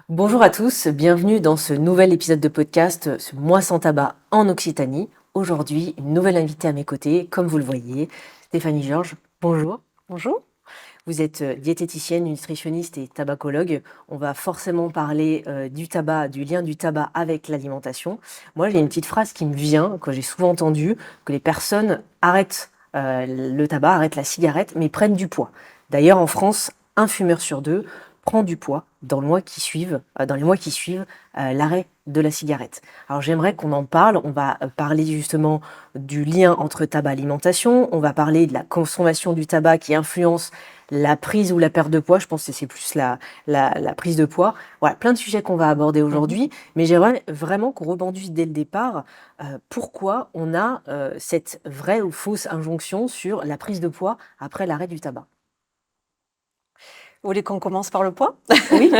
Bonjour à tous, bienvenue dans ce nouvel épisode de podcast, ce Mois sans tabac en Occitanie. Aujourd'hui, une nouvelle invitée à mes côtés, comme vous le voyez, Stéphanie Georges. Bonjour. Bonjour. Vous êtes diététicienne, nutritionniste et tabacologue. On va forcément parler du tabac, du lien du tabac avec l'alimentation. Moi, j'ai une petite phrase qui me vient, que j'ai souvent entendue, que les personnes arrêtent le tabac, arrêtent la cigarette, mais prennent du poids. D'ailleurs, en France, un fumeur sur deux prend du poids dans les mois qui suivent l'arrêt de la cigarette. Alors j'aimerais qu'on en parle. On va parler justement du lien entre tabac et alimentation. On va parler de la consommation du tabac qui influence la prise ou la perte de poids. Je pense que c'est plus la prise de poids. Voilà, plein de sujets qu'on va aborder Mhm. aujourd'hui. Mais j'aimerais vraiment qu'on rebondisse dès le départ. Pourquoi on a cette vraie ou fausse injonction sur la prise de poids après l'arrêt du tabac? Vous voulez qu'on commence par le poids? Oui.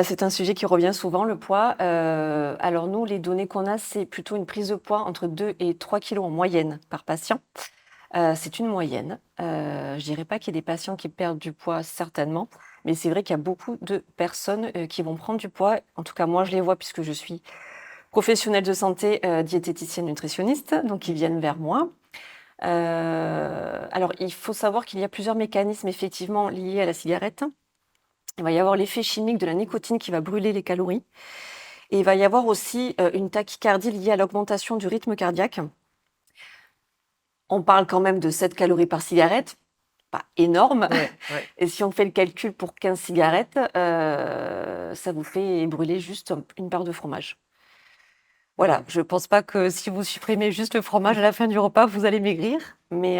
C'est un sujet qui revient souvent, le poids. Alors nous, les données qu'on a, c'est plutôt une prise de poids entre 2 et 3 kilos en moyenne par patient. C'est une moyenne. Je dirais pas qu'il y ait des patients qui perdent du poids, certainement, mais c'est vrai qu'il y a beaucoup de personnes qui vont prendre du poids. En tout cas, moi, je les vois puisque je suis professionnelle de santé, diététicienne nutritionniste, donc ils viennent vers moi. Alors, il faut savoir qu'il y a plusieurs mécanismes effectivement liés à la cigarette. Il va y avoir l'effet chimique de la nicotine qui va brûler les calories. Et il va y avoir aussi une tachycardie liée à l'augmentation du rythme cardiaque. On parle quand même de 7 calories par cigarette, pas énorme. Ouais, ouais. Et si on fait le calcul pour 15 cigarettes, ça vous fait brûler juste une barre de fromage. Voilà, Ouais. je pense pas que si vous supprimez juste le fromage à la fin du repas, vous allez maigrir. Mais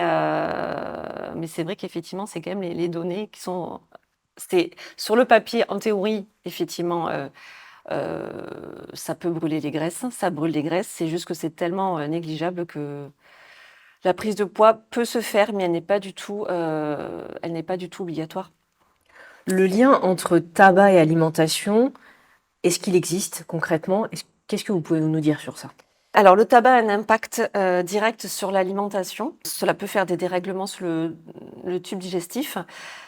c'est vrai qu'effectivement, c'est quand même les données qui sont. C'est sur le papier, en théorie, effectivement, ça peut brûler les graisses. Ça brûle les graisses. C'est juste que c'est tellement négligeable que la prise de poids peut se faire, mais elle n'est pas du tout obligatoire. Le lien entre tabac et alimentation, est-ce qu'il existe concrètement? Qu'est-ce que vous pouvez nous dire sur ça? Alors, le tabac a un impact direct sur l'alimentation. Cela peut faire des dérèglements sur le tube digestif.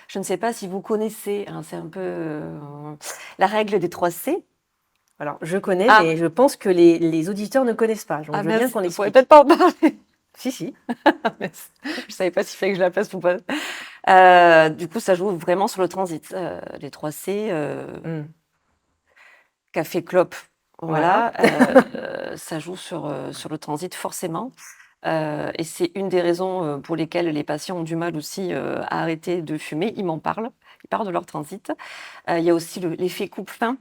Je ne sais pas si vous connaissez, hein, c'est un peu la règle des 3 C. Alors, je connais, Ah, mais je pense que les auditeurs ne connaissent pas. Donc, ah je veux bien mince, qu'on vous pouvez l'explique. peut-être pas en parler. Si, si. Ah, mince. Je savais pas s'il fallait que je la place ou pas. Du coup, ça joue vraiment sur le transit. Les 3 C, Hmm. café, clope, Voilà. voilà, ça joue sur le transit forcément. Et c'est une des raisons, pour lesquelles les patients ont du mal aussi, à arrêter de fumer. Ils parlent de leur transit. Il y a aussi l'effet coupe-faim,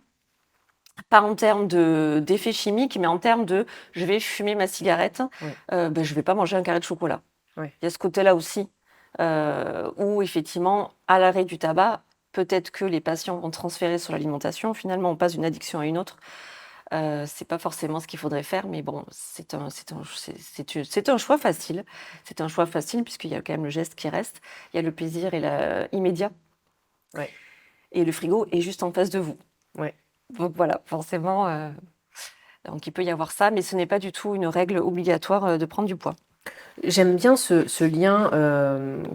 pas en termes d'effet chimique, mais en termes de: «Je vais fumer ma cigarette, Ouais, je vais pas manger un carré de chocolat». ouais. Il y a ce côté-là aussi, où effectivement, à l'arrêt du tabac, peut-être que les patients vont transférer sur l'alimentation. Finalement, on passe d'une addiction à une autre. C'est pas forcément ce qu'il faudrait faire, mais bon, c'est un choix facile. C'est un choix facile puisqu'il y a quand même le geste qui reste. Il y a le plaisir immédiat Ouais, et le frigo est juste en face de vous. ouais. Donc voilà, forcément, donc il peut y avoir ça, mais ce n'est pas du tout une règle obligatoire, de prendre du poids. J'aime bien ce lien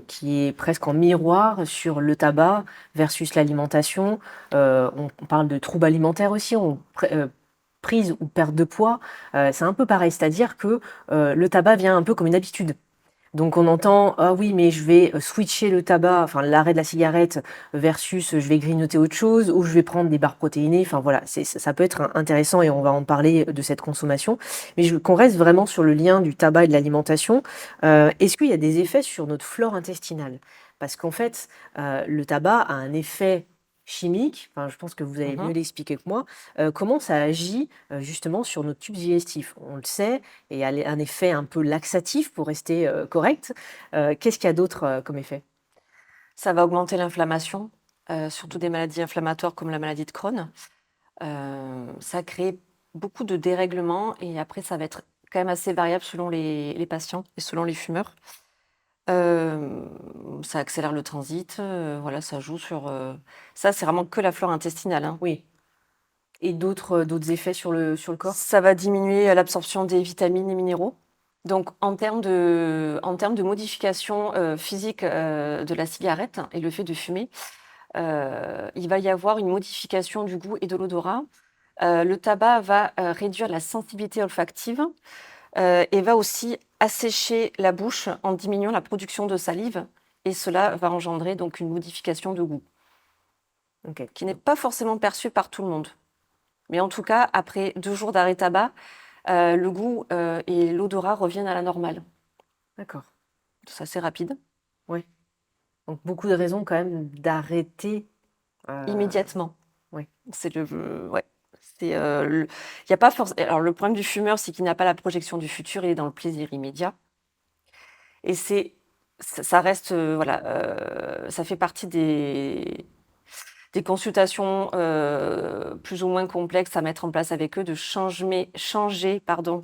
qui est presque en miroir sur le tabac versus l'alimentation. On parle de troubles alimentaires aussi, prise ou perte de poids. C'est un peu pareil, c'est-à-dire que le tabac vient un peu comme une habitude. Donc on entend, ah oui, mais je vais switcher le tabac, enfin l'arrêt de la cigarette versus je vais grignoter autre chose ou je vais prendre des barres protéinées. Enfin voilà, ça peut être intéressant et on va en parler de cette consommation. Mais qu'on reste vraiment sur le lien du tabac et de l'alimentation. Est-ce qu'il y a des effets sur notre flore intestinale? Parce qu'en fait, le tabac a un effet chimique, enfin, je pense que vous allez mieux Mmh. l'expliquer que moi. Comment ça agit justement sur notre tube digestif? On le sait, et un effet un peu laxatif pour rester correct. Qu'est-ce qu'il y a d'autre comme effet? Ça va augmenter l'inflammation, surtout des maladies inflammatoires comme la maladie de Crohn. Ça crée beaucoup de dérèglements et après ça va être quand même assez variable selon les patients et selon les fumeurs. Ça accélère le transit, voilà, ça joue sur, ça c'est vraiment que la flore intestinale, hein. Oui. Et d'autres effets sur le corps? Ça va diminuer l'absorption des vitamines et minéraux. Donc en termes de modification, physique, de la cigarette et le fait de fumer, il va y avoir une modification du goût et de l'odorat. Le tabac va réduire la sensibilité olfactive et va aussi assécher la bouche en diminuant la production de salive. Et cela va engendrer donc une modification de goût Ok. qui n'est pas forcément perçue par tout le monde. Mais en tout cas, après 2 jours d'arrêt tabac, le goût et l'odorat reviennent à la normale. D'accord. C'est assez rapide. Ouais. Donc beaucoup de raisons quand même d'arrêter. Immédiatement. Ouais. C'est ouais. Il y a pas forcément. Alors le problème du fumeur, c'est qu'il n'a pas la projection du futur, il est dans le plaisir immédiat. Et ça reste, voilà, ça fait partie des consultations plus ou moins complexes à mettre en place avec eux, de changer, pardon,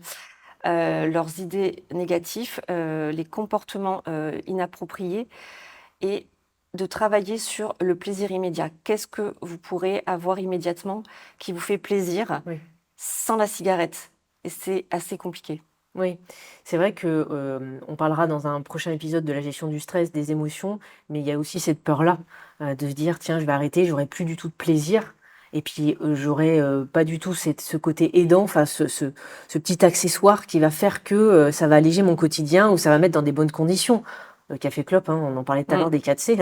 leurs idées négatives, les comportements inappropriés et de travailler sur le plaisir immédiat. Qu'est-ce que vous pourrez avoir immédiatement qui vous fait plaisir Oui. sans la cigarette? Et c'est assez compliqué. Oui, c'est vrai que on parlera dans un prochain épisode de la gestion du stress, des émotions, mais il y a aussi cette peur-là de se dire tiens, je vais arrêter, j'aurai plus du tout de plaisir, et puis j'aurai pas du tout ce côté aidant, enfin ce petit accessoire qui va faire que ça va alléger mon quotidien ou ça va mettre dans des bonnes conditions. Le café clope, hein, on en parlait tout à l'heure Mm. des 4C,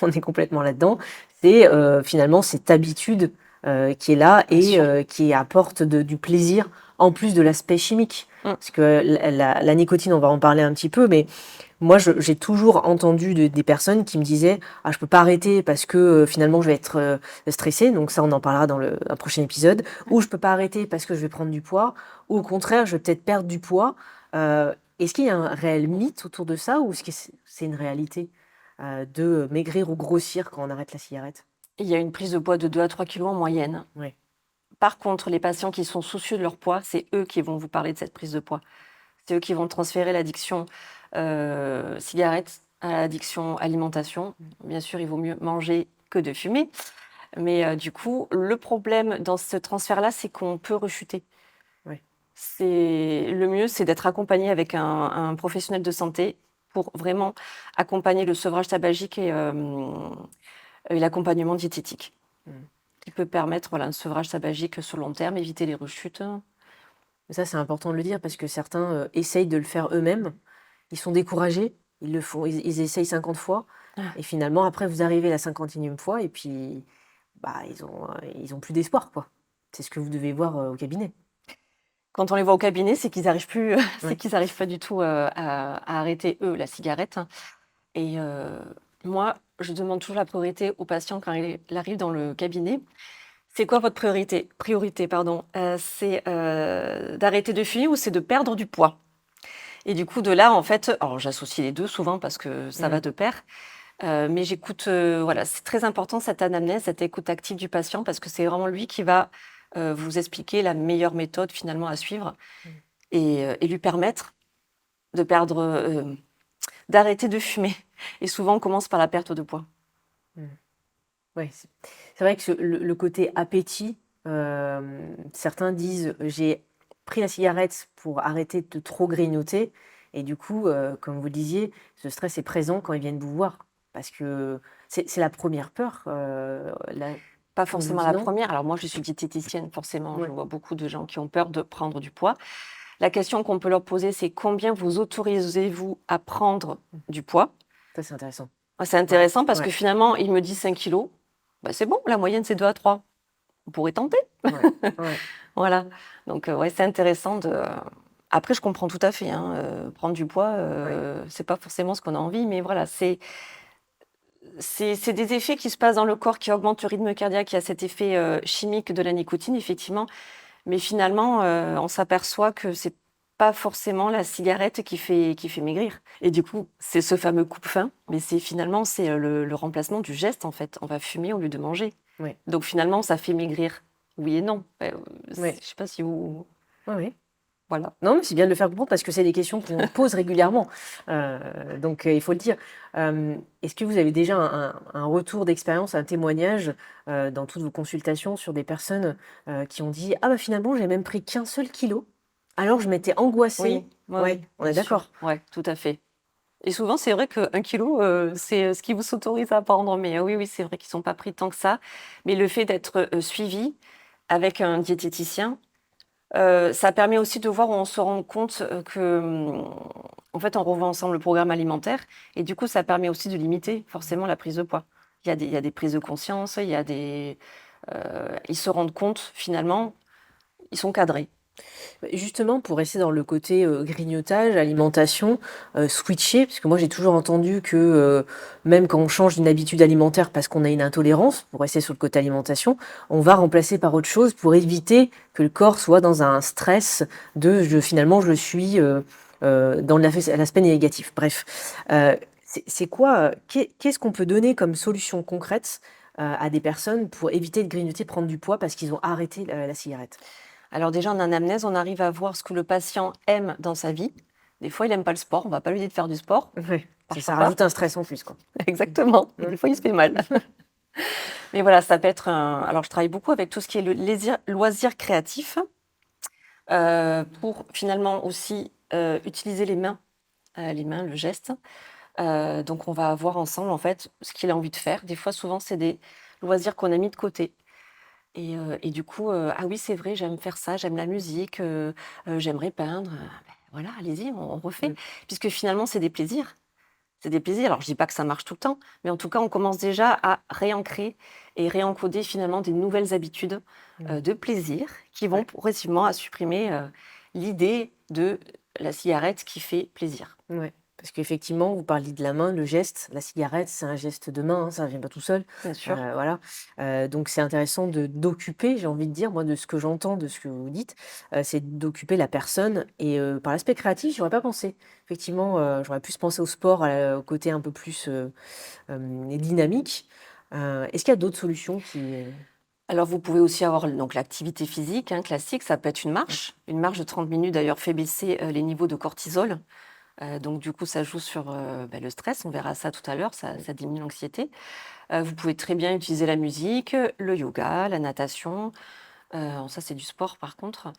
on est complètement là-dedans. C'est finalement cette habitude qui est là Bien et sûr. qui apporte du plaisir en plus de l'aspect chimique. Mm. Parce que la nicotine, on va en parler un petit peu, mais moi, j'ai toujours entendu des personnes qui me disaient ah, je peux pas arrêter parce que finalement je vais être stressée, donc ça on en parlera dans un prochain épisode, ou je peux pas arrêter parce que je vais prendre du poids, ou au contraire je vais peut-être perdre du poids. Est-ce qu'il y a un réel mythe autour de ça, ou est-ce que c'est une réalité de maigrir ou grossir quand on arrête la cigarette? Il y a une prise de poids de 2 à 3 kilos en moyenne. Ouais. Par contre, les patients qui sont soucieux de leur poids, c'est eux qui vont vous parler de cette prise de poids. C'est eux qui vont transférer l'addiction cigarette à l'addiction alimentation. Bien sûr, il vaut mieux manger que de fumer. Mais du coup, le problème dans ce transfert-là, c'est qu'on peut rechuter. Ouais. Le mieux, c'est d'être accompagné avec un professionnel de santé pour vraiment accompagner le sevrage tabagique et l'accompagnement diététique, Mm. qui peut permettre voilà, un sevrage tabagique sur le long terme, éviter les rechutes. Ça, c'est important de le dire parce que certains essayent de le faire eux-mêmes. Ils sont découragés, ils le font, ils essayent 50 fois. Ah. Et finalement, après, vous arrivez la 50e fois et puis bah, ils ont plus d'espoir, quoi. C'est ce que vous devez voir au cabinet. Quand on les voit au cabinet, c'est qu'ils n'arrivent plus, c'est Ouais. qu'ils n'arrivent pas du tout à arrêter, eux, la cigarette. Et moi, je demande toujours la priorité aux patients quand il arrive dans le cabinet. C'est quoi votre priorité, pardon. C'est d'arrêter de fumer ou c'est de perdre du poids? Et du coup, de là, en fait, alors j'associe les 2 souvent parce que ça va Mm. de pair. Mais j'écoute, voilà, c'est très important cette anamnèse, cette écoute active du patient parce que c'est vraiment lui qui va, vous expliquer la meilleure méthode finalement à suivre Mm. et lui permettre de d'arrêter de fumer. Et souvent, on commence par la perte de poids. Mm. Ouais, c'est vrai que le côté appétit, certains disent j'ai pris la cigarette pour arrêter de trop grignoter. Et du coup, comme vous le disiez, ce stress est présent quand ils viennent vous voir. Parce que c'est la première peur. Pas On vous forcément dit la non. première. Alors moi, je suis diététicienne, forcément, je Ouais. vois beaucoup de gens qui ont peur de prendre du poids. La question qu'on peut leur poser, c'est combien vous autorisez-vous à prendre du poids? Ça, c'est intéressant. C'est Ouais. intéressant parce que Ouais. finalement, il me dit 5 kilos. Bah, c'est bon, la moyenne, c'est 2 à 3. On pourrait tenter. Ouais. Ouais. Voilà. Donc, ouais, c'est intéressant de. Après, je comprends tout à fait. Hein, prendre du poids, Ouais. c'est pas forcément ce qu'on a envie, mais voilà, c'est des effets qui se passent dans le corps qui augmentent le rythme cardiaque. Il y a cet effet chimique de la nicotine, effectivement. Mais finalement, on s'aperçoit que c'est pas forcément la cigarette qui fait maigrir. Et du coup, c'est ce fameux coupe-faim, mais finalement, c'est le remplacement du geste, en fait. On va fumer au lieu de manger. Ouais. Donc finalement, ça fait maigrir. Oui et non. Ouais. Je sais pas si vous... Ouais, ouais. Voilà. Non, mais c'est bien de le faire comprendre parce que c'est des questions qu'on pose régulièrement. Donc, il faut le dire. Est-ce que vous avez déjà un retour d'expérience, un témoignage dans toutes vos consultations sur des personnes qui ont dit ah bah finalement j'ai même pris qu'un seul kilo alors je m'étais angoissée. Oui, oui, Ouais, on bien est d'accord. sûr. Ouais, tout à fait. Et souvent, c'est vrai que 1 kilo, c'est, ce qui vous s'autorise à prendre. Mais oui, oui, c'est vrai qu'ils sont pas pris tant que ça. Mais le fait d'être, suivis avec un diététicien, ça permet aussi de voir où on se rend compte, que, en fait, on revoit ensemble le programme alimentaire et du coup, ça permet aussi de limiter forcément la prise de poids. Il y a des prises de conscience, il y a des, ils se rendent compte finalement, ils sont cadrés. Justement, pour rester dans le côté, grignotage, alimentation, switcher, parce que moi j'ai toujours entendu que, même quand on change d'une habitude alimentaire parce qu'on a une intolérance, pour rester sur le côté alimentation, on va remplacer par autre chose pour éviter que le corps soit dans un stress de finalement je suis, dans l'aspect négatif. Bref, c'est quoi, qu'est-ce qu'on peut donner comme solution concrète, à des personnes pour éviter de grignoter, prendre du poids parce qu'ils ont arrêté la cigarette? Alors déjà, en anamnèse, on arrive à voir ce que le patient aime dans sa vie. Des fois, il aime pas le sport, on va pas lui dire de faire du sport, Ouais, marchera ça pas. rajoute un stress en plus, quoi. Exactement, et Ouais. des fois, il se fait mal. Mais voilà, ça peut être un alors je travaille beaucoup avec tout ce qui est le loisir créatif, pour finalement aussi, utiliser les mains, le geste. Donc on va voir ensemble, en fait, ce qu'il a envie de faire. Des fois, souvent, c'est des loisirs qu'on a mis de côté et du coup, «Ah oui, c'est vrai, j'aime faire ça, j'aime la musique, j'aimerais peindre», voilà, allez-y, on refait. Mmh. Puisque finalement, c'est des plaisirs. C'est des plaisirs. Alors je dis pas que ça marche tout le temps, mais en tout cas, on commence déjà à réancrer et réencoder finalement des nouvelles habitudes, Mmh. de plaisir qui vont Ouais, progressivement à supprimer, l'idée de la cigarette qui fait plaisir. ouais. Parce qu'effectivement, vous parliez de la main, le geste. La cigarette, c'est un geste de main, hein, ça ne vient pas tout seul. Bien sûr. Voilà. Donc c'est intéressant d'occuper, j'ai envie de dire, moi, de ce que j'entends, de ce que vous dites, c'est d'occuper la personne et par l'aspect créatif, j'aurais pas pensé. Effectivement, j'aurais plus pensé au sport, au côté un peu plus, dynamique. Est-ce qu'il y a d'autres solutions qui, Alors vous pouvez aussi avoir donc l'activité physique, hein, classique, ça peut être une marche. Une marche de 30 minutes d'ailleurs fait baisser, les niveaux de cortisol, donc du coup ça joue sur, le stress, on verra ça tout à l'heure, ça diminue l'anxiété. Vous pouvez très bien utiliser la musique, le yoga, la natation. Ça, c'est du sport par contre.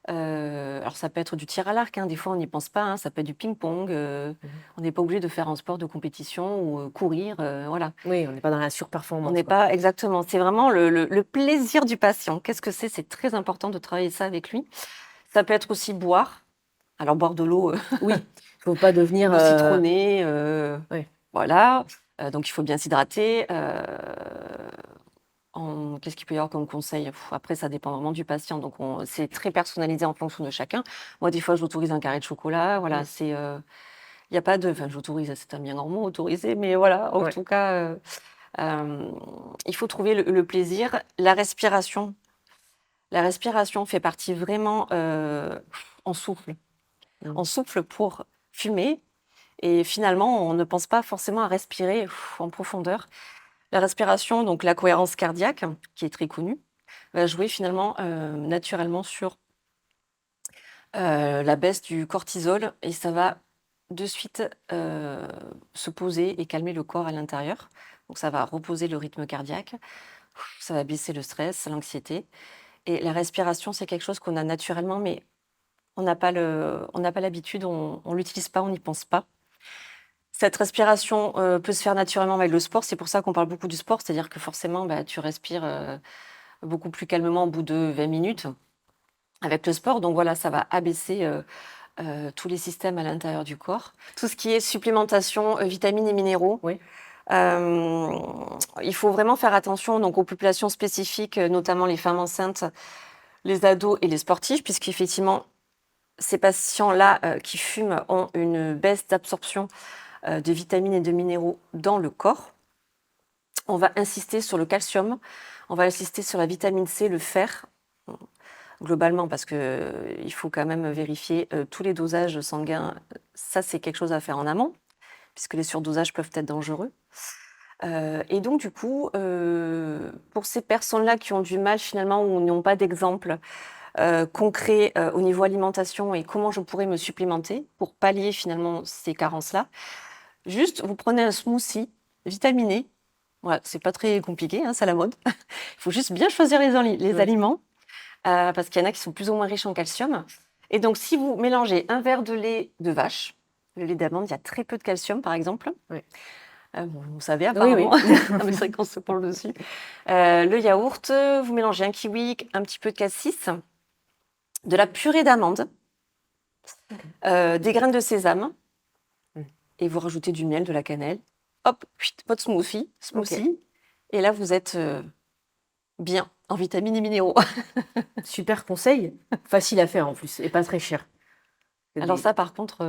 Alors ça peut être du tir à l'arc, hein, des fois on n'y pense pas, hein, ça peut être du ping-pong, mmh. on n'est pas obligé de faire un sport de compétition ou, courir, voilà. Oui, on n'est pas dans la On surperformance, n'est quoi. pas exactement, c'est vraiment le plaisir du patient. Qu'est-ce que c'est? C'est très important de travailler ça avec lui. Ça peut être aussi boire. Alors boire de l'eau, Oui, faut pas devenir, l'eau citronnée, ouais. voilà, donc il faut bien s'hydrater, qu'est-ce qu'il peut y avoir comme conseil? Après ça dépend vraiment du patient, donc c'est très personnalisé en fonction de chacun. Moi, des fois, j'autorise un carré de chocolat, voilà, Mmh. c'est, il y a pas de enfin j'autorise, c'est un bien grand mot autoriser, mais voilà, en Ouais. tout cas, hem, il faut trouver le plaisir. La respiration fait partie vraiment, on souffle. Mmh. On souffle pour fumer et finalement, on ne pense pas forcément à respirer en profondeur. La respiration, donc la cohérence cardiaque, qui est très connue, va jouer finalement, naturellement sur, la baisse du cortisol et ça va de suite, se poser et calmer le corps à l'intérieur. Donc ça va reposer le rythme cardiaque, ça va baisser le stress, l'anxiété et la respiration, c'est quelque chose qu'on a naturellement, mais on n'a pas l'habitude, on l'utilise pas, on n'y pense pas. Cette respiration, peut se faire naturellement avec le sport. C'est pour ça qu'on parle beaucoup du sport, c'est-à-dire que forcément, bah, tu respires, beaucoup plus calmement au bout de 20 minutes avec le sport. Donc voilà, ça va abaisser, tous les systèmes à l'intérieur du corps. Tout ce qui est supplémentation, vitamines et minéraux, Oui. hem, il faut vraiment faire attention donc aux populations spécifiques, notamment les femmes enceintes, les ados et les sportifs, puisqu'effectivement, ces patients-là, qui fument ont une baisse d'absorption, de vitamines et de minéraux dans le corps. On va insister sur le calcium, on va insister sur la vitamine C, le fer, globalement parce que, il faut quand même vérifier, tous les dosages sanguins. Ça, c'est quelque chose à faire en amont, puisque les surdosages peuvent être dangereux. Et donc du coup, pour ces personnes-là qui ont du mal finalement ou n'ont pas d'exemple, concret, au niveau alimentation et comment je pourrais me supplémenter pour pallier finalement ces carences-là. Juste, vous prenez un smoothie vitaminé. Voilà, c'est pas très compliqué, hein, c'est à la mode. Il faut juste bien choisir les Ouais. aliments, parce qu'il y en a qui sont plus ou moins riches en calcium. Et donc, si vous mélangez un verre de lait de vache, Le lait d'amande, il y a très peu de calcium, par exemple. Oui. Bon, vous savez, Oui, oui. apparemment. Non, mais c'est vrai qu'on se penche dessus. Le yaourt, vous mélangez un kiwi, un petit peu de cassis, de la purée d'amande, des graines de sésame, Mm. et vous rajoutez du miel, de la cannelle. Hop, chut, votre smoothie. Ok. Et là, vous êtes bien en vitamines et minéraux. Super conseil. Facile à faire en plus et pas très cher. Alors ça, par contre,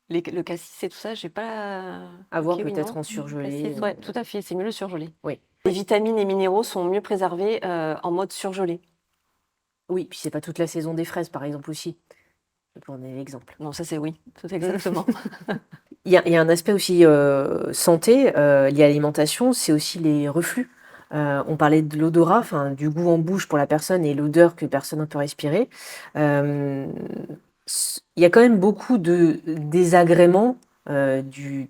le cassis et tout ça, j'ai pas... À Le voir kiwi, peut-être non. en surgelé. Cassis, ouais, tout à fait, c'est mieux le surgelé. Oui. Les vitamines et minéraux sont mieux préservés en mode surgelé. Oui, puis c'est pas toute la saison des fraises, par exemple, aussi. Pour donner l'exemple. Non, ça c'est oui, tout exactement. Il y a un aspect aussi santé lié à l'alimentation, c'est aussi les reflux. On parlait de l'odorat, enfin du goût en bouche pour la personne et l'odeur que personne ne peut respirer. Il y a quand même beaucoup de désagréments du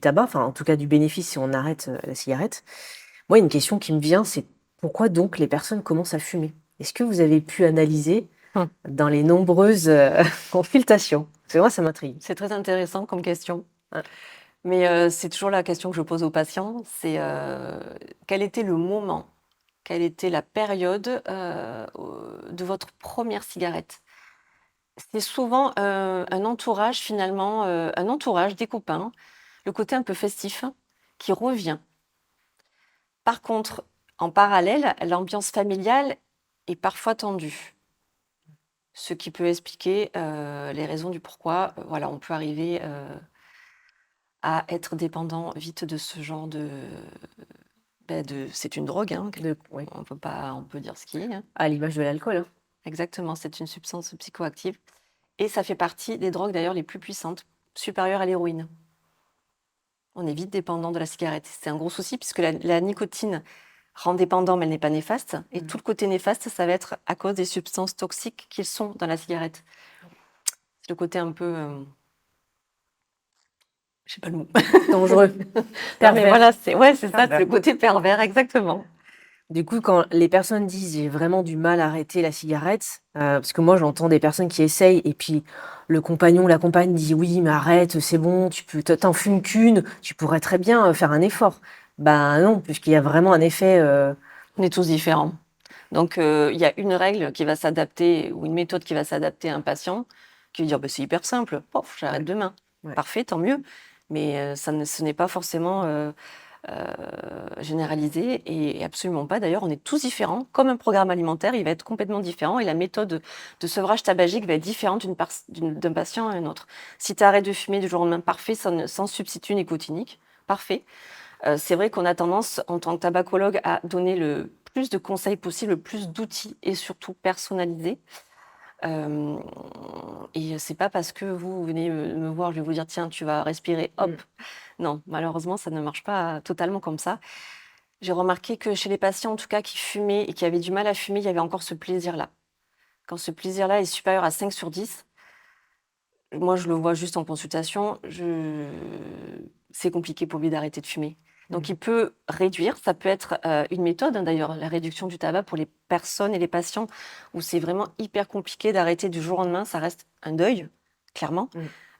tabac, enfin en tout cas du bénéfice si on arrête la cigarette. Moi, une question qui me vient, c'est pourquoi donc les personnes commencent à fumer? Est-ce que vous avez pu analyser Hum. dans les nombreuses consultations? Parce que moi, ça m'intrigue. C'est très intéressant comme question. Ouais. Mais c'est toujours la question que je pose aux patients, c'est quel était le moment, quelle était la période de votre première cigarette? C'est souvent un entourage finalement, un entourage, des copains, le côté un peu festif qui revient. Par contre, en parallèle, l'ambiance familiale est parfois tendue. Ce qui peut expliquer les raisons du pourquoi, voilà, on peut arriver à être dépendant vite de ce genre c'est une drogue, hein, Oui. on peut dire ce qui est, hein. À l'image de l'alcool, hein. Exactement, c'est une substance psychoactive et ça fait partie des drogues d'ailleurs les plus puissantes, supérieures à l'héroïne. On est vite dépendant de la cigarette. C'est un gros souci puisque la nicotine rend dépendant, mais elle n'est pas néfaste. Et tout le côté néfaste, ça va être à cause des substances toxiques qui sont dans la cigarette. C'est le côté un peu... je sais pas le mot. Dangereux. Non, mais Pervers. voilà, c'est ça, Pervers. c'est le côté pervers, exactement. Du coup, quand les personnes disent j'ai vraiment du mal à arrêter la cigarette, parce que moi j'entends des personnes qui essayent et puis le compagnon, la compagne dit oui mais arrête, c'est bon, t'en fumes qu'une, tu pourrais très bien faire un effort. Ben non, puisqu'il y a vraiment un effet. On est tous différents. Donc, il y a une règle qui va s'adapter ou une méthode qui va s'adapter à un patient qui va dire bah, c'est hyper simple, pof, j'arrête demain. Ouais. Parfait, tant mieux. Mais ce n'est pas forcément généralisé et absolument pas. D'ailleurs, on est tous différents. Comme un programme alimentaire, il va être complètement différent et la méthode de sevrage tabagique va être différente d'un patient à un autre. Si tu arrêtes de fumer du jour au lendemain, parfait, sans substitut nicotinique, parfait. C'est vrai qu'on a tendance, en tant que tabacologue, à donner le plus de conseils possible, le plus d'outils et surtout personnalisés. Et c'est pas parce que vous venez me voir, je vais vous dire tiens, tu vas respirer, hop. Non, malheureusement, ça ne marche pas totalement comme ça. J'ai remarqué que chez les patients, en tout cas, qui fumaient et qui avaient du mal à fumer, il y avait encore ce plaisir-là. Quand ce plaisir-là est supérieur à 5 sur 10, moi, je le vois juste en consultation, c'est compliqué pour lui d'arrêter de fumer. Donc, il peut réduire. Ça peut être une méthode, hein, d'ailleurs, la réduction du tabac pour les personnes et les patients où c'est vraiment hyper compliqué d'arrêter du jour au lendemain. Ça reste un deuil, clairement.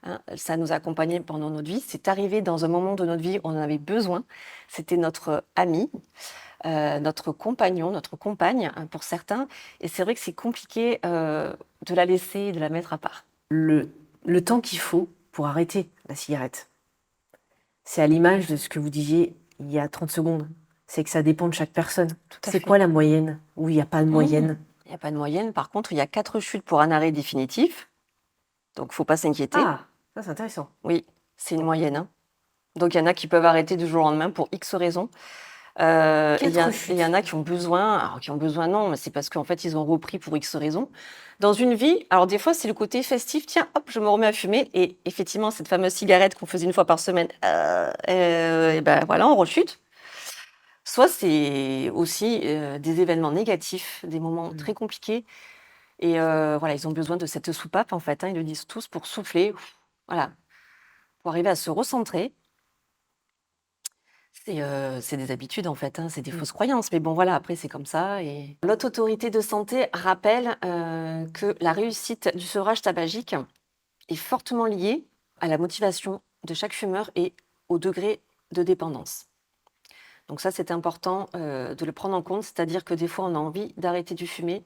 Hein, ça nous a accompagnés pendant notre vie. C'est arrivé dans un moment de notre vie où on en avait besoin. C'était notre ami, notre compagnon, notre compagne, hein, pour certains. Et c'est vrai que c'est compliqué de la laisser et de la mettre à part. Le temps qu'il faut pour arrêter la cigarette. C'est à l'image de ce que vous disiez il y a 30 secondes. C'est que ça dépend de chaque personne. C'est quoi la moyenne? Ou il n'y a pas de moyenne? Il n'y a pas de moyenne. Par contre, il y a 4 chutes pour un arrêt définitif. Donc, il ne faut pas s'inquiéter. Ah, ça c'est intéressant. Oui, c'est une moyenne, hein. Donc, il y en a qui peuvent arrêter du jour au lendemain pour X raisons. Il y en a qui ont besoin, alors qui ont besoin non, mais c'est parce qu'en fait ils ont repris pour X raisons. Dans une vie, alors des fois c'est le côté festif, tiens hop je me remets à fumer et effectivement cette fameuse cigarette qu'on faisait une fois par semaine, et ben voilà on rechute. Soit c'est aussi des événements négatifs, des moments très compliqués et voilà ils ont besoin de cette soupape en fait, hein, ils le disent tous pour souffler, voilà, pour arriver à se recentrer. C'est des habitudes en fait, hein, c'est des fausses croyances. Mais bon voilà, après c'est comme ça. Et l'Haute Autorité de Santé rappelle que la réussite du sevrage tabagique est fortement lié à la motivation de chaque fumeur et au degré de dépendance. Donc ça, c'est important de le prendre en compte, c'est-à-dire que des fois, on a envie d'arrêter de fumer.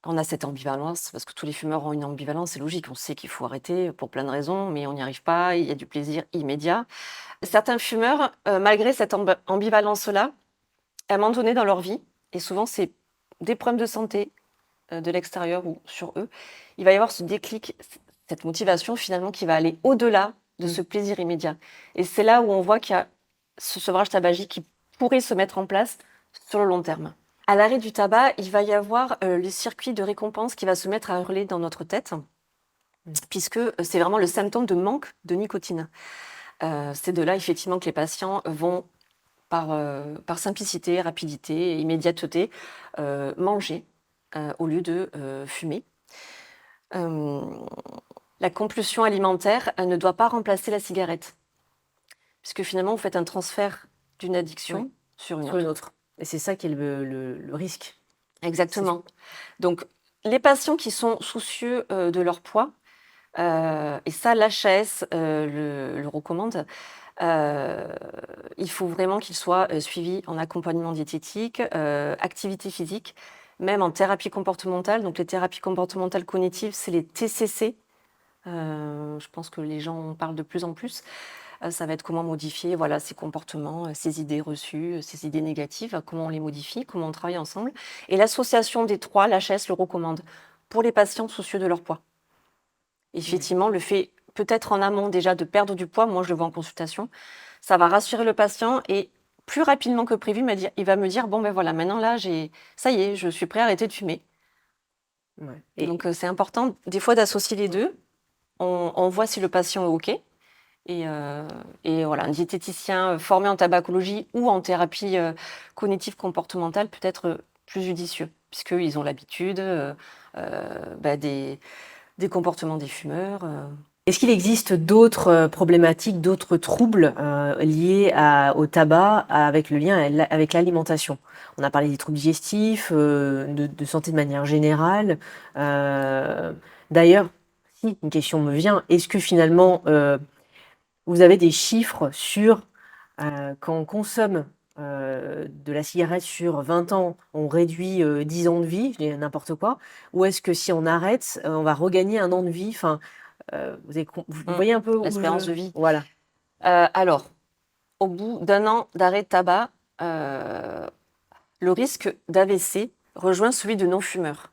On a cette ambivalence, parce que tous les fumeurs ont une ambivalence, c'est logique, on sait qu'il faut arrêter pour plein de raisons, mais on n'y arrive pas, il y a du plaisir immédiat. Certains fumeurs, malgré cette ambivalence-là, à un moment donné dans leur vie, et souvent c'est des problèmes de santé de l'extérieur ou sur eux, il va y avoir ce déclic, cette motivation finalement qui va aller au-delà de ce plaisir immédiat. Et c'est là où on voit qu'il y a ce sevrage tabagique qui pourrait se mettre en place sur le long terme. À l'arrêt du tabac, il va y avoir le circuit de récompense qui va se mettre à hurler dans notre tête, puisque c'est vraiment le symptôme de manque de nicotine. C'est de là effectivement que les patients vont par simplicité, rapidité et immédiateté, manger au lieu de fumer. La compulsion alimentaire ne doit pas remplacer la cigarette, puisque finalement, vous faites un transfert d'une addiction sur une autre. autre. Et c'est ça qui est le risque. Exactement. Donc, les patients qui sont soucieux de leur poids, et ça, l'HAS le recommande, il faut vraiment qu'ils soient suivis en accompagnement diététique, activité physique, même en thérapie comportementale. Donc les thérapies comportementales cognitives, c'est les TCC. Je pense que les gens en parlent de plus en plus. Ça va être comment modifier voilà, ces comportements, ces idées reçues, ces idées négatives, comment on les modifie, comment on travaille ensemble. Et l'association des trois, l'HAS, le recommande pour les patients soucieux de leur poids. Effectivement, le fait peut-être en amont déjà de perdre du poids, moi je le vois en consultation, ça va rassurer le patient et plus rapidement que prévu, il va me dire, bon ben voilà, maintenant là, ça y est, je suis prêt à arrêter de fumer. Ouais. Et donc c'est important des fois d'associer les deux. On voit si le patient est OK. Et voilà, un diététicien formé en tabacologie ou en thérapie cognitive comportementale peut être plus judicieux, puisqu'ils ont l'habitude des comportements des fumeurs. Est-ce qu'il existe d'autres problématiques, d'autres troubles liés au tabac avec le lien avec l'alimentation? On a parlé des troubles digestifs, de santé de manière générale. D'ailleurs, si une question me vient, est-ce que finalement vous avez des chiffres sur quand on consomme de la cigarette sur 20 ans, on réduit 10 ans de vie, je dis n'importe quoi, ou est-ce que si on arrête, on va regagner un an de vie? Enfin, vous voyez un peu où l'espérance de vie. Voilà. Alors, au bout d'un an d'arrêt de tabac, le risque d'AVC rejoint celui de non-fumeur.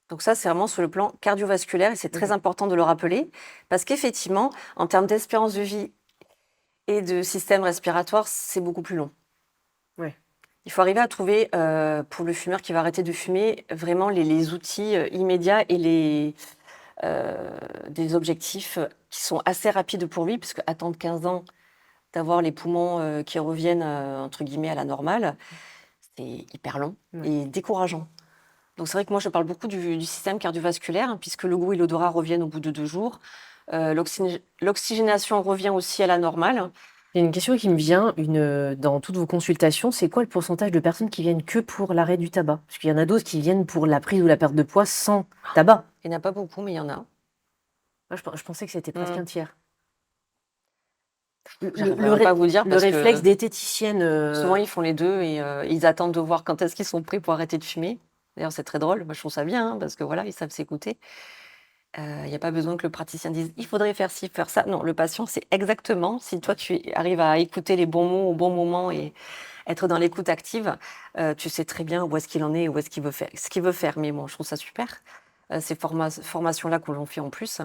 Donc ça, c'est vraiment sur le plan cardiovasculaire et c'est très important de le rappeler parce qu'effectivement, en termes d'espérance de vie et de système respiratoire, c'est beaucoup plus long. Ouais. Il faut arriver à trouver, pour le fumeur qui va arrêter de fumer, vraiment les outils immédiats et des objectifs qui sont assez rapides pour lui, puisque attendre 15 ans d'avoir les poumons qui reviennent, entre guillemets, à la normale, c'est hyper long et décourageant. Donc c'est vrai que moi, je parle beaucoup du système cardiovasculaire, hein, puisque le goût et l'odorat reviennent au bout de 2 jours. L'oxygénation revient aussi à la normale. Il y a une question qui me vient dans toutes vos consultations, c'est quoi le pourcentage de personnes qui viennent que pour l'arrêt du tabac? Parce qu'il y en a d'autres qui viennent pour la prise ou la perte de poids sans tabac. Il n'y en a pas beaucoup, mais il y en a. Moi, je pensais que c'était presque un tiers. J'arriverai pas à vous dire Le parce que réflexe diététicienne. souvent, ils font les deux et ils attendent de voir quand est-ce qu'ils sont prêts pour arrêter de fumer. D'ailleurs, c'est très drôle. Moi, je trouve ça bien hein, parce que voilà, ils savent s'écouter. Il n'y a pas besoin que le praticien dise il faudrait faire ci, faire ça. Non, le patient, c'est exactement si toi tu arrives à écouter les bons mots au bon moment et être dans l'écoute active, tu sais très bien où est-ce qu'il en est, où est-ce qu'il veut faire, ce qu'il veut faire. Mais bon, je trouve ça super. Ces formations-là qu'on l'on fait en plus.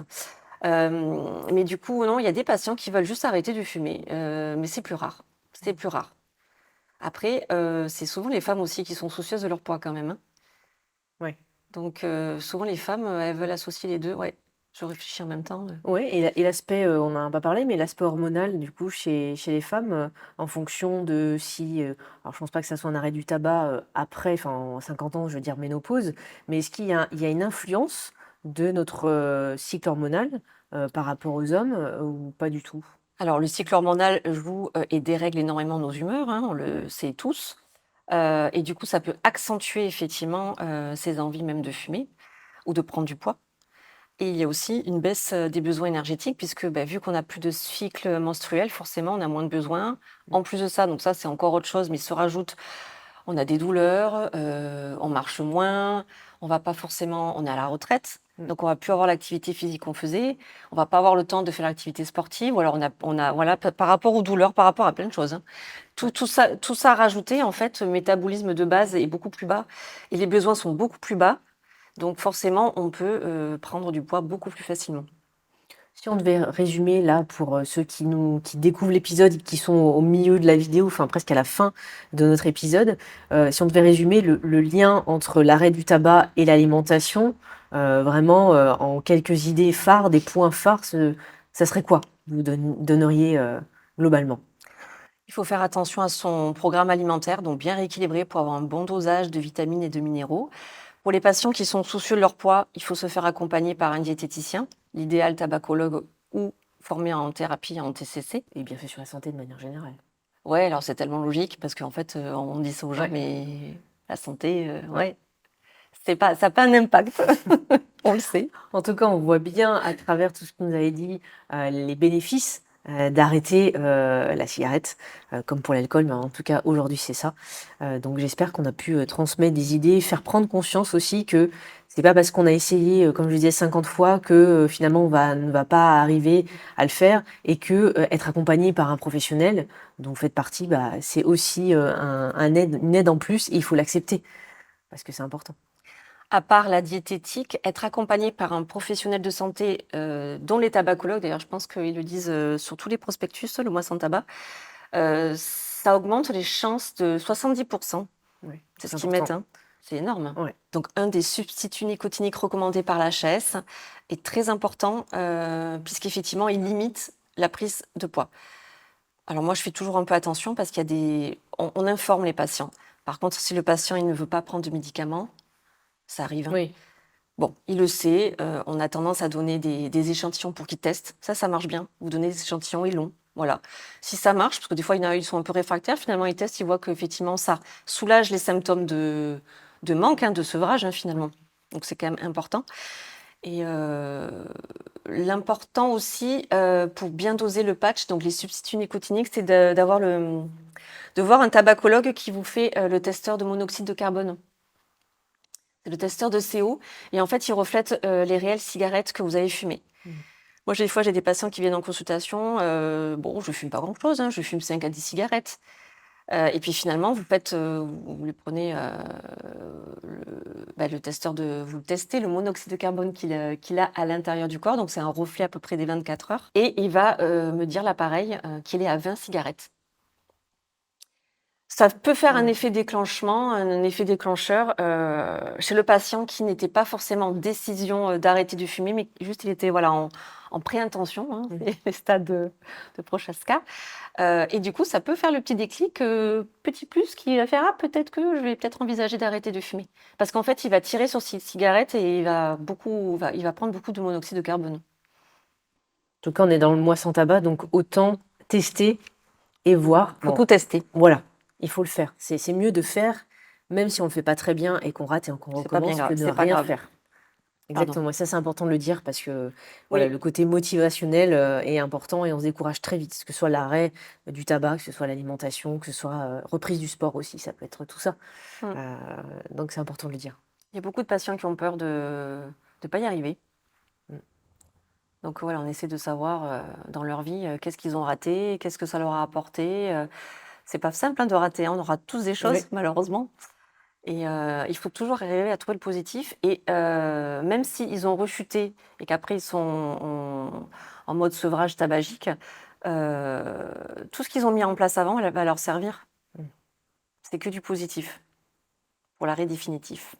Mais du coup, non, il y a des patients qui veulent juste arrêter de fumer, mais c'est plus rare. C'est plus rare. Après, c'est souvent les femmes aussi qui sont soucieuses de leur poids quand même. Hein. Ouais. Donc, souvent les femmes, elles veulent associer les deux. Ouais, je réfléchis en même temps. Ouais, et l'aspect, on n'en a pas parlé, mais l'aspect hormonal, du coup, chez les femmes, en fonction de si, alors je pense pas que ça soit un arrêt du tabac après, enfin, 50 ans, je veux dire ménopause, mais est-ce il y a une influence de notre cycle hormonal par rapport aux hommes ou pas du tout? Alors, le cycle hormonal joue et dérègle énormément nos humeurs, hein, on le sait tous. Et du coup, ça peut accentuer effectivement ces envies même de fumer ou de prendre du poids. Et il y a aussi une baisse des besoins énergétiques, puisque vu qu'on n'a plus de cycle menstruel, forcément, on a moins de besoins. En plus de ça, donc ça, c'est encore autre chose, mais il se rajoute, on a des douleurs, on marche moins, on va pas forcément, on est à la retraite, donc on va plus avoir l'activité physique qu'on faisait, on va pas avoir le temps de faire l'activité sportive, ou alors voilà, par rapport aux douleurs, par rapport à plein de choses, hein. Tout ça rajouté, en fait, le métabolisme de base est beaucoup plus bas et les besoins sont beaucoup plus bas. Donc forcément, on peut prendre du poids beaucoup plus facilement. Si on devait résumer là pour ceux qui découvrent l'épisode et qui sont au milieu de la vidéo, enfin presque à la fin de notre épisode, si on devait résumer le lien entre l'arrêt du tabac et l'alimentation, vraiment en quelques idées phares, des points phares, ça serait quoi vous donneriez globalement? Il faut faire attention à son programme alimentaire, donc bien rééquilibré pour avoir un bon dosage de vitamines et de minéraux. Pour les patients qui sont soucieux de leur poids, il faut se faire accompagner par un diététicien, l'idéal tabacologue ou formé en thérapie en TCC. Et bien fait sur la santé de manière générale. Ouais, alors c'est tellement logique parce qu'en fait, on dit ça aux gens, Ouais. mais la santé, ouais, ça n'a pas un impact. On le sait. En tout cas, on voit bien à travers tout ce que vous nous avez dit les bénéfices d'arrêter la cigarette, comme pour l'alcool, mais en tout cas aujourd'hui c'est ça. Donc j'espère qu'on a pu transmettre des idées, faire prendre conscience aussi que c'est pas parce qu'on a essayé, comme je le disais, 50 fois que finalement ne va pas arriver à le faire et que être accompagné par un professionnel dont vous faites partie, c'est aussi une aide en plus et il faut l'accepter parce que c'est important. À part la diététique, être accompagné par un professionnel de santé, dont les tabacologues, d'ailleurs je pense qu'ils le disent sur tous les prospectus, le mois sans tabac, ça augmente les chances de 70%. Oui, C'est c'est ce qu'ils mettent, important. hein. C'est énorme. Ouais. Donc un des substituts nicotiniques recommandés par l'HAS est très important, puisqu'effectivement il limite la prise de poids. Alors moi je fais toujours un peu attention parce qu'il y a on informe les patients. Par contre, si le patient il ne veut pas prendre de médicaments, ça arrive, hein. Oui. Bon, il le sait, on a tendance à donner des échantillons pour qu'il teste. Ça marche bien. Vous donnez des échantillons, ils l'ont. Voilà. Si ça marche, parce que des fois, il y en a, ils sont un peu réfractaires, finalement, ils testent, ils voient qu'effectivement, ça soulage les symptômes de manque, hein, de sevrage, hein, finalement. Donc, c'est quand même important. Et l'important aussi, pour bien doser le patch, donc les substituts nicotiniques, c'est de voir un tabacologue qui vous fait le testeur de monoxyde de carbone. C'est le testeur de CO et en fait, il reflète les réelles cigarettes que vous avez fumées. Moi, des fois, j'ai des patients qui viennent en consultation. Bon, je fume pas grand-chose, hein, je fume 5 à 10 cigarettes. Et puis finalement, vous lui prenez le testeur vous testez le monoxyde de carbone qu'il a à l'intérieur du corps. Donc, c'est un reflet à peu près des 24 heures. Et il va me dire l'appareil qu'il est à 20 cigarettes. Ça peut faire un effet déclenchement, un effet déclencheur chez le patient qui n'était pas forcément en décision d'arrêter de fumer, mais juste il était voilà, en pré-intention, hein, c'est les stades de Prochaska. Et du coup, ça peut faire le petit déclic, petit plus qui va faire: «Ah, peut-être que je vais peut-être envisager d'arrêter de fumer». Parce qu'en fait, il va tirer sur ses cigarettes et il va prendre beaucoup de monoxyde de carbone. En tout cas, on est dans le mois sans tabac, donc autant tester et voir. Faut tout tester. Voilà, il faut le faire. C'est mieux de faire, même si on ne le fait pas très bien et qu'on rate et qu'on C'est pas bien recommence, grave, que de c'est pas rien grave. faire. Pardon. Exactement, et ça c'est important de le dire parce que Oui. voilà, le côté motivationnel est important et on se décourage très vite, que ce soit l'arrêt du tabac, que ce soit l'alimentation, que ce soit reprise du sport aussi, ça peut être tout ça. Donc c'est important de le dire. Il y a beaucoup de patients qui ont peur de ne pas y arriver. Donc voilà, on essaie de savoir dans leur vie qu'est-ce qu'ils ont raté, qu'est-ce que ça leur a apporté. C'est pas simple, hein, de rater, hein. On aura tous des choses, Oui. malheureusement. Et il faut toujours arriver à trouver le positif. Et même s'ils ont rechuté et qu'après ils sont en mode sevrage tabagique, tout ce qu'ils ont mis en place avant, elle va leur servir. C'est que du positif pour l'arrêt définitif.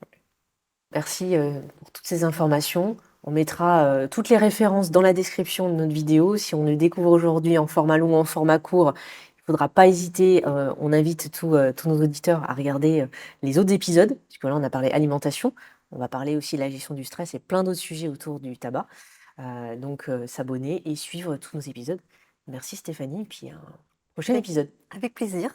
Merci pour toutes ces informations. On mettra toutes les références dans la description de notre vidéo. Si on le découvre aujourd'hui en format long ou en format court, il ne faudra pas hésiter. On invite tous nos auditeurs à regarder les autres épisodes, puisque là, on a parlé alimentation. On va parler aussi de la gestion du stress et plein d'autres sujets autour du tabac. Donc, s'abonner et suivre tous nos épisodes. Merci Stéphanie, et puis à un prochain épisode. Avec plaisir.